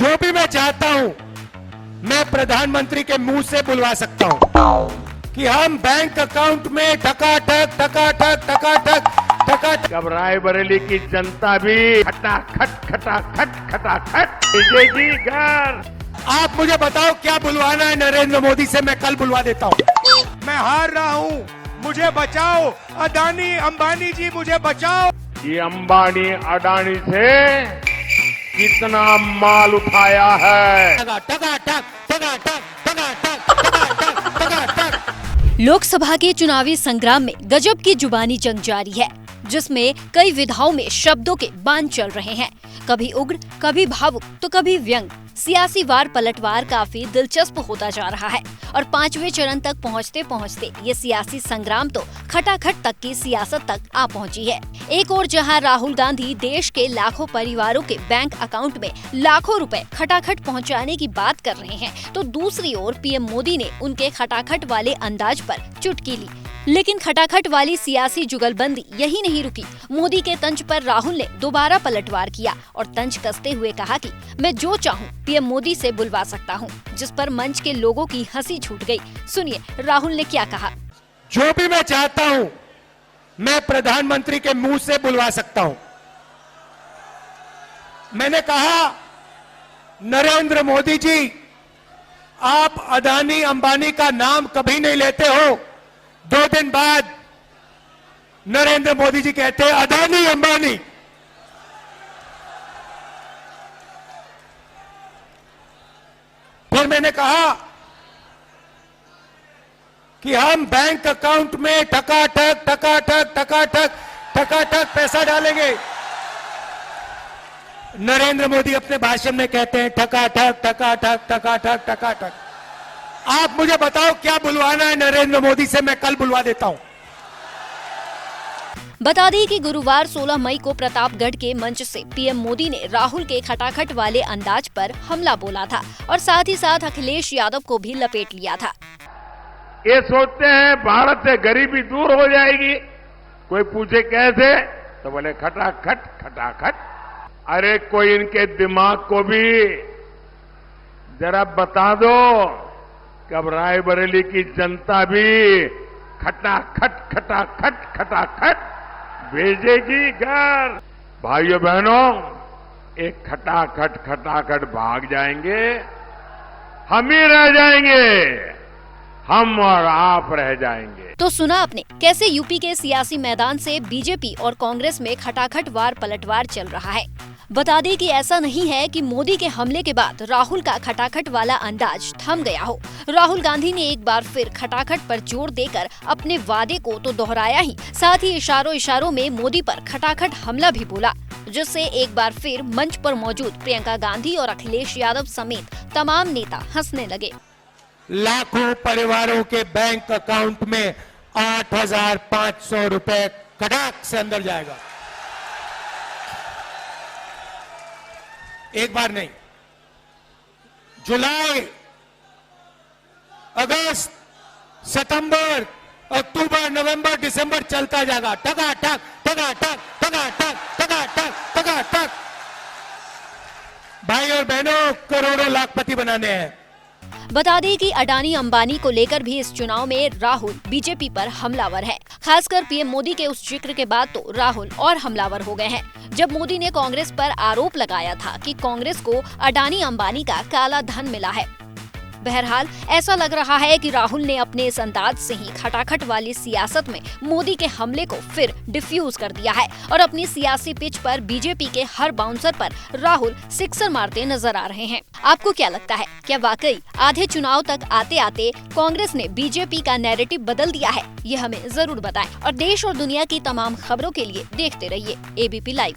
जो भी मैं चाहता हूं मैं प्रधानमंत्री के मुंह से बुलवा सकता हूं कि हम बैंक अकाउंट में ठकाठक ठकाठक ठकाठक ठकाठक। अब रायबरेली की जनता भी खटाखट खटाखट खटाखट भेजेगी घर। आप मुझे बताओ क्या बुलवाना है नरेंद्र मोदी से, मैं कल बुलवा देता हूं। मैं हार रहा हूं, मुझे बचाओ। अदानी अंबानी जी मुझे बचाओ। ये अंबानी अडानी से कितना माल उठाया है। ठकाठक ठकाठक ठकाठक ठकाठक ठकाठक। लोकसभा के चुनावी संग्राम में गजब की जुबानी जंग जारी है, जिसमें कई विधाओं में शब्दों के बाण चल रहे हैं। कभी उग्र, कभी भावुक, तो कभी व्यंग। सियासी वार पलटवार काफी दिलचस्प होता जा रहा है और 5वें चरण तक पहुंचते पहुंचते ये सियासी संग्राम तो खटाखट तक की सियासत तक आ पहुंची है। एक ओर जहां राहुल गांधी देश के लाखों परिवारों के बैंक अकाउंट में लाखों रुपए खटाखट पहुंचाने की बात कर रहे हैं, तो दूसरी ओर पीएम मोदी ने उनके खटाखट वाले अंदाज पर चुटकी ली। लेकिन खटाखट वाली सियासी जुगलबंदी यही नहीं रुकी। मोदी के तंज पर राहुल ने दोबारा पलटवार किया और तंज कसते हुए कहा कि मैं जो चाहूं पीएम मोदी से बुलवा सकता हूं, जिस पर मंच के लोगों की हंसी छूट गई। सुनिए राहुल ने क्या कहा। जो भी मैं चाहता हूं मैं प्रधानमंत्री के मुंह से बुलवा सकता हूं। मैंने कहा नरेंद्र मोदी जी, आप अदानी अंबानी का नाम कभी नहीं लेते हो। 2 दिन बाद नरेंद्र मोदी जी कहते हैं अदानी अंबानी। फिर मैंने कहा कि हम बैंक अकाउंट में ठकाठक ठकाठक ठकाठक ठकाठक पैसा डालेंगे। नरेंद्र मोदी अपने भाषण में कहते हैं ठकाठक ठकाठक ठकाठक ठकाठक। आप मुझे बताओ क्या बुलवाना है नरेंद्र मोदी से, मैं कल बुलवा देता हूं। बता दें कि गुरुवार 16 मई को प्रतापगढ़ के मंच से पीएम मोदी ने राहुल के खटाखट वाले अंदाज पर हमला बोला था और साथ ही साथ अखिलेश यादव को भी लपेट लिया था। ये सोचते हैं भारत से गरीबी दूर हो जाएगी। कोई पूछे कैसे, तो बोले खटाखट खटाखट। अरे कोई इनके दिमाग को भी जरा बता दो कि अब रायबरेली की जनता भी खटाखट खटाखट खटाखट भेजेगी घर। भाइयों बहनों, एक खटाखट खटाखट भाग जाएंगे, हम ही रह जाएंगे, हम और आप रह जाएंगे। तो सुना आपने कैसे यूपी के सियासी मैदान से बीजेपी और कांग्रेस में खटाखट वार पलटवार चल रहा है। बता दें कि ऐसा नहीं है कि मोदी के हमले के बाद राहुल का खटाखट वाला अंदाज थम गया हो। राहुल गांधी ने एक बार फिर खटाखट पर जोर देकर अपने वादे को तो दोहराया ही, साथ ही इशारों इशारों में मोदी पर खटाखट हमला भी बोला, जिससे एक बार फिर मंच पर मौजूद प्रियंका गांधी और अखिलेश यादव समेत तमाम नेता हंसने लगे। लाखों परिवारों के बैंक अकाउंट में 8,500 रुपए कटाक से अंदर जाएगा। एक बार नहीं, जुलाई, अगस्त, सितंबर, अक्टूबर, नवंबर, दिसंबर चलता जाएगा। ठकाठक ठकाठक ठकाठक ठकाठक ठकाठक। भाई और बहनों, करोड़ों लाखपति बनाने हैं। बता दें कि अडानी अंबानी को लेकर भी इस चुनाव में राहुल बीजेपी पर हमलावर है। खासकर पीएम मोदी के उस जिक्र के बाद तो राहुल और हमलावर हो गए हैं, जब मोदी ने कांग्रेस पर आरोप लगाया था कि कांग्रेस को अडानी अंबानी का काला धन मिला है। बहरहाल ऐसा लग रहा है कि राहुल ने अपने इस अंदाज से ही खटाखट वाली सियासत में मोदी के हमले को फिर डिफ्यूज कर दिया है और अपनी सियासी पिच पर बीजेपी के हर बाउंसर पर राहुल सिक्सर मारते नजर आ रहे हैं। आपको क्या लगता है, क्या वाकई आधे चुनाव तक आते आते कांग्रेस ने बीजेपी का नैरेटिव बदल दिया है? ये हमें जरूर बताएं और देश और दुनिया की तमाम खबरों के लिए देखते रहिए एबीपी लाइव।